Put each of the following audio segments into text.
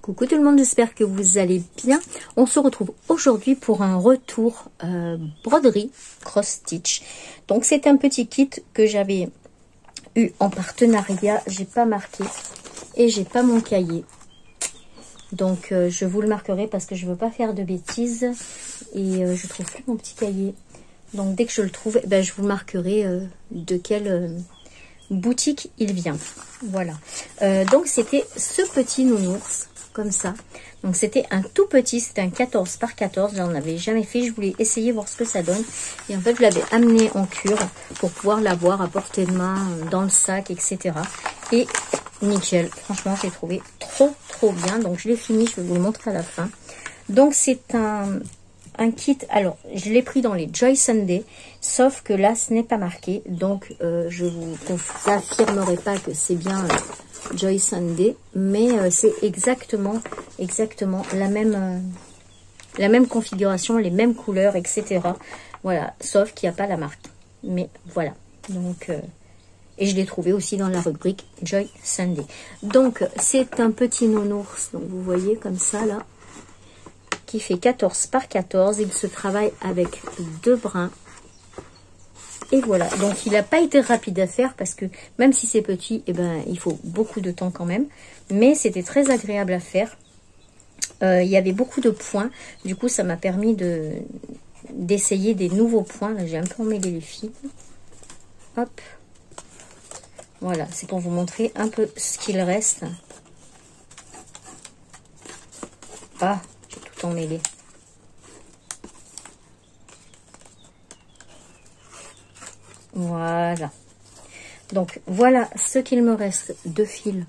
Coucou tout le monde, j'espère que vous allez bien. On se retrouve aujourd'hui pour un retour broderie cross stitch. Donc c'est un petit kit que j'avais eu en partenariat. J'ai pas marqué et j'ai pas mon cahier. Donc je vous le marquerai parce que je veux pas faire de bêtises et je trouve plus mon petit cahier. Donc dès que je le trouve, ben, je vous marquerai de quelle boutique il vient. Voilà. Donc c'était ce petit nounours comme ça. Donc c'était un tout petit, c'était un 14 par 14. J'en avais jamais fait. Je voulais essayer voir ce que ça donne. Et en fait je l'avais amené en cure pour pouvoir l'avoir à portée de main, dans le sac, etc. Et nickel. Franchement j'ai trouvé trop bien. Donc je l'ai fini, je vais vous le montrer à la fin. Donc c'est un kit, alors je l'ai pris dans les Joy Sunday, sauf que là ce n'est pas marqué, donc je vous affirmerai pas que c'est bien Joy Sunday, mais c'est exactement la même configuration, les mêmes couleurs, etc. Voilà, sauf qu'il n'y a pas la marque, mais voilà. Donc et je l'ai trouvé aussi dans la rubrique Joy Sunday. Donc c'est un petit nounours, donc vous voyez comme ça là, qui fait 14 par 14. Il se travaille avec 2 brins. Et voilà. Donc, il n'a pas été rapide à faire parce que même si c'est petit, eh ben, il faut beaucoup de temps quand même. Mais c'était très agréable à faire. Il y avait beaucoup de points. Du coup, ça m'a permis d'essayer des nouveaux points. Là, j'ai un peu emmêlé les fils. Hop. Voilà. C'est pour vous montrer un peu ce qu'il reste. Ah, emmêlé. Voilà. Donc voilà ce qu'il me reste de fil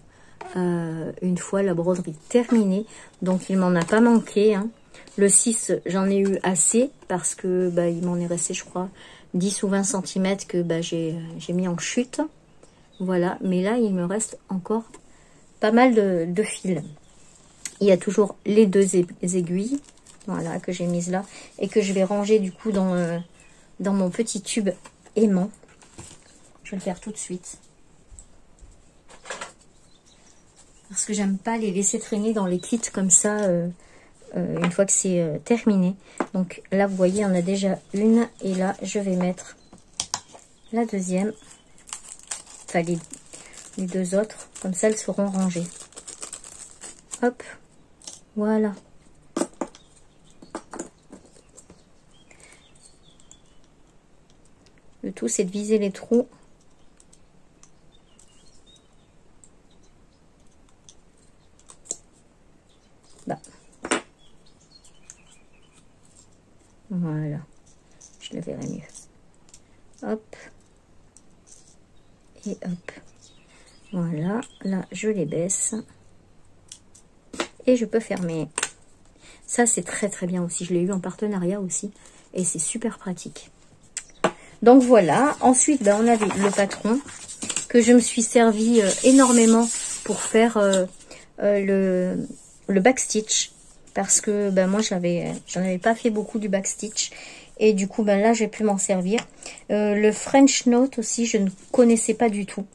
une fois la broderie terminée. Donc il m'en a pas manqué, hein. Le 6 j'en ai eu assez parce que bah, il m'en est resté je crois 10 ou 20 cm que bah, j'ai mis en chute. Voilà, mais là il me reste encore pas mal de fil. Il y a toujours les 2 aiguilles, voilà, que j'ai mises là et que je vais ranger du coup dans mon petit tube aimant. Je vais le faire tout de suite parce que j'aime pas les laisser traîner dans les kits comme ça une fois que c'est terminé. Donc là vous voyez on a déjà une et là je vais mettre la deuxième, enfin les 2 autres, comme ça elles seront rangées. Hop. Voilà. Le tout, c'est de viser les trous. Bah. Voilà. Je le verrai mieux. Hop. Et hop. Voilà. Là, je les baisse. Et je peux fermer. Ça c'est très bien aussi, je l'ai eu en partenariat aussi et c'est super pratique. Donc voilà, ensuite ben, on avait le patron que je me suis servi énormément pour faire le backstitch parce que ben, moi j'en avais pas fait beaucoup du backstitch et du coup ben, là j'ai pu m'en servir. Le French Note aussi je ne connaissais pas du tout,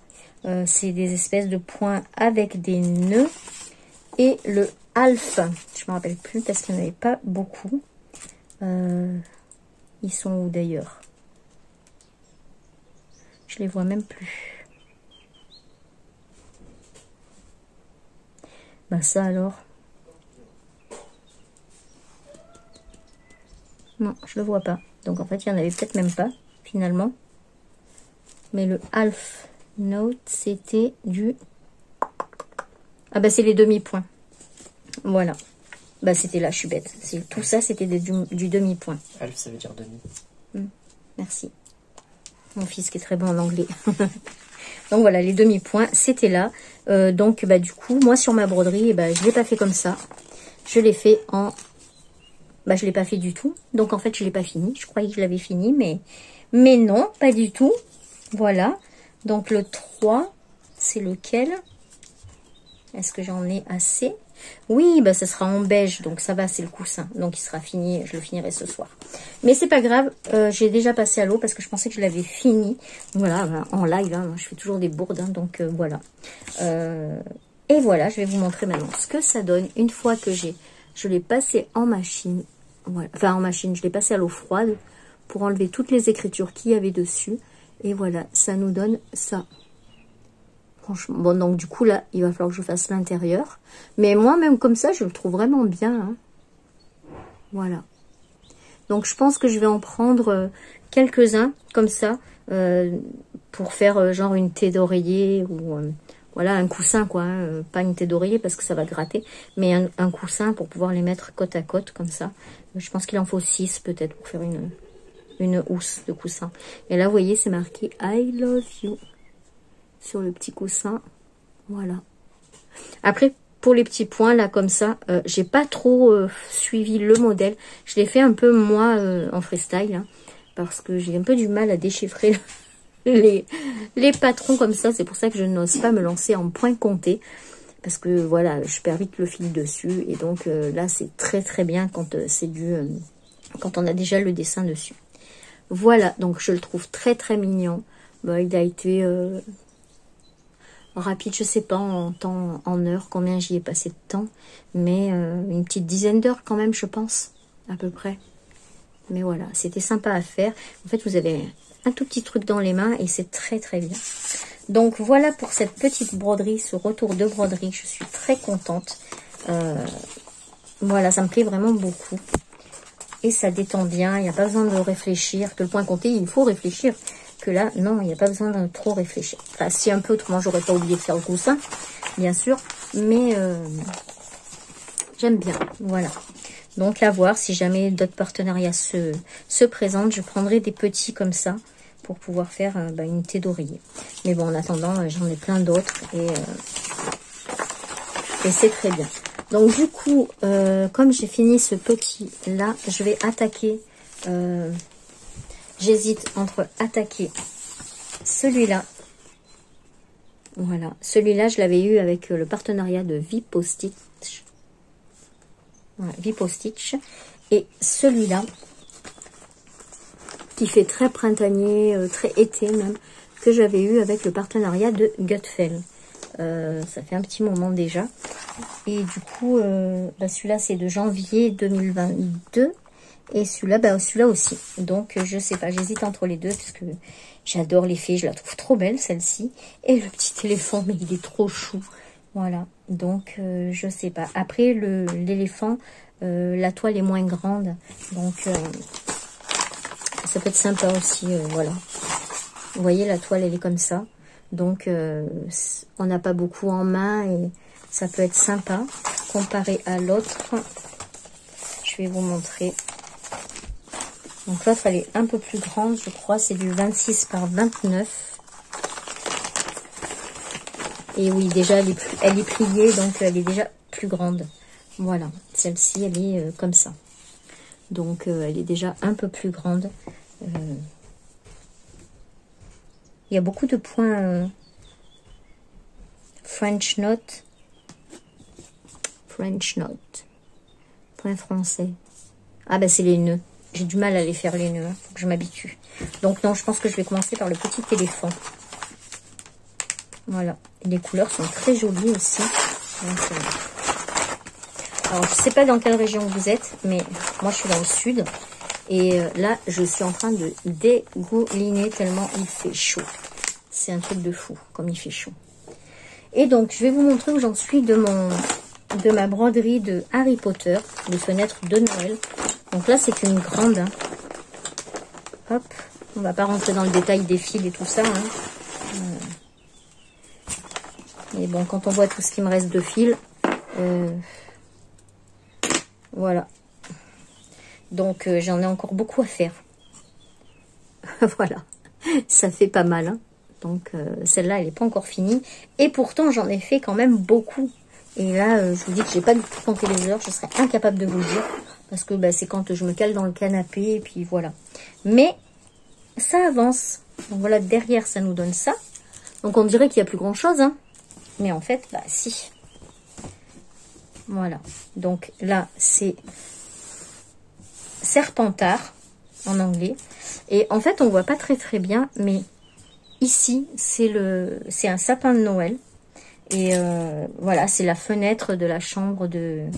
c'est des espèces de points avec des nœuds. Et le Half, je ne me rappelle plus parce qu'il n'y en avait pas beaucoup. Ils sont où d'ailleurs? Je les vois même plus. Bah ça alors. Non, je le vois pas. Donc en fait, il n'y en avait peut-être même pas finalement. Mais le Half Note, c'était du... Ah bah c'est les demi-points. Voilà. Bah c'était là, je suis bête. Tout ça, c'était du demi-point. Alf, ça veut dire demi. Merci. Mon fils qui est très bon en anglais. Donc voilà, les demi-points, c'était là. Donc bah du coup, moi sur ma broderie, bah, je ne l'ai pas fait comme ça. Je l'ai fait en... Bah je l'ai pas fait du tout. Donc en fait, je l'ai pas fini. Je croyais que je l'avais fini, mais non, pas du tout. Voilà. Donc le 3, c'est lequel? Est-ce que j'en ai assez? Oui, bah ça sera en beige, donc ça va, c'est le coussin. Donc il sera fini, je le finirai ce soir. Mais c'est pas grave, j'ai déjà passé à l'eau parce que je pensais que je l'avais fini. Voilà, bah, en live, hein, je fais toujours des bourdes, hein, donc voilà. Et voilà, je vais vous montrer maintenant ce que ça donne une fois que je l'ai passé en machine. Voilà. Enfin, en machine, je l'ai passé à l'eau froide pour enlever toutes les écritures qu'il y avait dessus. Et voilà, ça nous donne ça. Franchement, bon, donc du coup, là, il va falloir que je fasse l'intérieur. Mais moi, même comme ça, je le trouve vraiment bien. Hein. Voilà. Donc, je pense que je vais en prendre quelques-uns, comme ça, pour faire genre une thé d'oreiller ou... voilà, un coussin, quoi. Hein, pas une tête d'oreiller parce que ça va gratter. Mais un coussin pour pouvoir les mettre côte à côte, comme ça. Je pense qu'il en faut 6 peut-être pour faire une housse de coussin. Et là, vous voyez, c'est marqué « I love you » sur le petit coussin. Voilà. Après, pour les petits points, là, comme ça, j'ai pas trop suivi le modèle. Je l'ai fait un peu, moi, en freestyle. Hein, parce que j'ai un peu du mal à déchiffrer les patrons comme ça. C'est pour ça que je n'ose pas me lancer en point compté. Parce que, voilà, je perds vite le fil dessus. Et donc, là, c'est très, très bien quand c'est quand on a déjà le dessin dessus. Voilà, donc je le trouve très, très mignon. Bon, il a été... rapide, je sais pas en temps, en heures, combien j'y ai passé de temps, mais une petite dizaine d'heures quand même, je pense, à peu près. Mais voilà, c'était sympa à faire. En fait, vous avez un tout petit truc dans les mains et c'est très très bien. Donc voilà pour cette petite broderie, ce retour de broderie, je suis très contente. Voilà, ça me plaît vraiment beaucoup. Et ça détend bien, il n'y a pas besoin de réfléchir, que le point compté, il faut réfléchir. Que là, non, il n'y a pas besoin de trop réfléchir. Enfin, si un peu, autrement, j'aurais pas oublié de faire le coussin, bien sûr. Mais j'aime bien, voilà. Donc, à voir, si jamais d'autres partenariats se présentent, je prendrai des petits comme ça pour pouvoir faire une thé d'oreiller. Mais bon, en attendant, j'en ai plein d'autres et c'est très bien. Donc, du coup, comme j'ai fini ce petit-là, je vais attaquer... j'hésite entre attaquer celui-là. Voilà. Celui-là, je l'avais eu avec le partenariat de Vipostitch. Voilà, Vipostitch. Et celui-là, qui fait très printanier, très été même, que j'avais eu avec le partenariat de Gutfeld. Ça fait un petit moment déjà. Et du coup, celui-là, c'est de janvier 2022. Et celui-là, celui-là aussi. Donc, je sais pas, j'hésite entre les deux parce que j'adore les fées. Je la trouve trop belle, celle-ci. Et le petit éléphant, mais il est trop chou. Voilà. Donc, je sais pas. Après, l'éléphant, la toile est moins grande. Donc, ça peut être sympa aussi. Voilà. Vous voyez, la toile, elle est comme ça. Donc, on n'a pas beaucoup en main et ça peut être sympa. Comparé à l'autre, je vais vous montrer. Donc l'autre, elle est un peu plus grande, je crois. C'est du 26 par 29. Et oui, déjà, elle est pliée, donc elle est déjà plus grande. Voilà, celle-ci, elle est comme ça. Donc, elle est déjà un peu plus grande. Il y a beaucoup de points French note. French note. Point français. Ah, ben, c'est les nœuds. J'ai du mal à les faire les nœuds, hein, faut que je m'habitue. Donc non, je pense que je vais commencer par le petit éléphant. Voilà. Et les couleurs sont très jolies aussi. Donc, alors, je sais pas dans quelle région vous êtes, mais moi, je suis dans le sud. Et là, je suis en train de dégouliner tellement il fait chaud. C'est un truc de fou, comme il fait chaud. Et donc, je vais vous montrer où j'en suis de ma broderie de Harry Potter, de fenêtres de Noël. Donc là, c'est une grande. Hein. Hop, on va pas rentrer dans le détail des fils et tout ça. Hein. Mais bon, quand on voit tout ce qui me reste de fils, voilà. Donc, j'en ai encore beaucoup à faire. Voilà, ça fait pas mal. Hein. Donc, celle-là, elle n'est pas encore finie. Et pourtant, j'en ai fait quand même beaucoup. Et là, je vous dis que j'ai pas du tout compté les heures. Je serais incapable de vous le dire. Parce que c'est quand je me cale dans le canapé. Et puis voilà. Mais ça avance. Donc voilà, derrière, ça nous donne ça. Donc on dirait qu'il n'y a plus grand-chose. Hein. Mais en fait, si. Voilà. Donc là, c'est Serpentard en anglais. Et en fait, on voit pas très très bien. Mais ici, c'est un sapin de Noël. Et voilà, c'est la fenêtre de la chambre des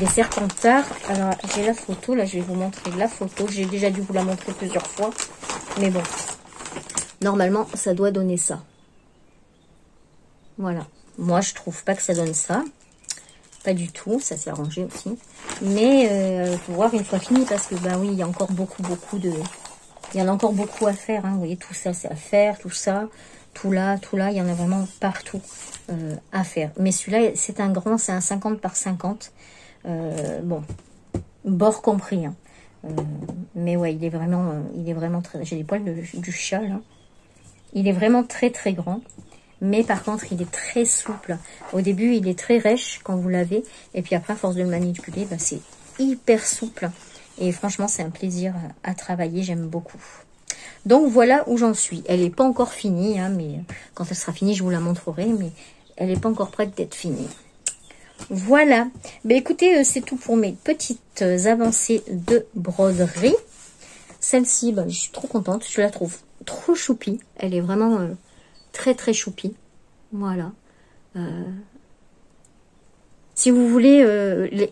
Serpentards. Alors, j'ai la photo, là, je vais vous montrer la photo. J'ai déjà dû vous la montrer plusieurs fois. Mais bon, normalement, ça doit donner ça. Voilà. Moi, je trouve pas que ça donne ça. Pas du tout, ça s'est arrangé aussi. Mais, faut voir une fois fini, parce que, bah oui, il y a encore beaucoup de... Il y en a encore beaucoup à faire, hein. Vous voyez, tout ça, c'est à faire, tout ça, tout là, il y en a vraiment partout à faire. Mais celui-là, c'est un grand, c'est un 50 par 50. Bon, bord compris, hein. Mais ouais, il est vraiment très... J'ai les poils du chat, là. Il est vraiment très, très grand. Mais par contre, il est très souple. Au début, il est très rêche quand vous l'avez. Et puis après, à force de le manipuler, bah, c'est hyper souple. Et franchement, c'est un plaisir à travailler. J'aime beaucoup. Donc, voilà où j'en suis. Elle n'est pas encore finie, hein, mais quand elle sera finie, je vous la montrerai. Mais elle n'est pas encore prête d'être finie. Voilà. Ben, écoutez, c'est tout pour mes petites avancées de broderie. Celle-ci, ben, je suis trop contente. Je la trouve trop choupie. Elle est vraiment très, très choupie. Voilà. Si vous voulez,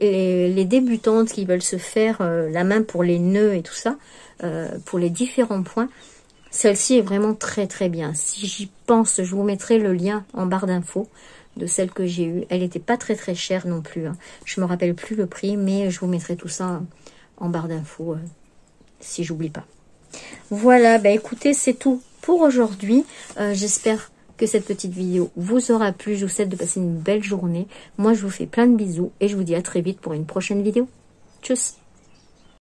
les débutantes qui veulent se faire la main pour les nœuds et tout ça, pour les différents points, celle-ci est vraiment très très bien. Si j'y pense, je vous mettrai le lien en barre d'infos de celle que j'ai eue. Elle n'était pas très très chère non plus, hein. Je me rappelle plus le prix, mais je vous mettrai tout ça en barre d'infos si j'oublie pas. Voilà, bah écoutez, c'est tout pour aujourd'hui. J'espère que cette petite vidéo vous aura plu. Je vous souhaite de passer une belle journée. Moi, je vous fais plein de bisous et je vous dis à très vite pour une prochaine vidéo. Tchuss!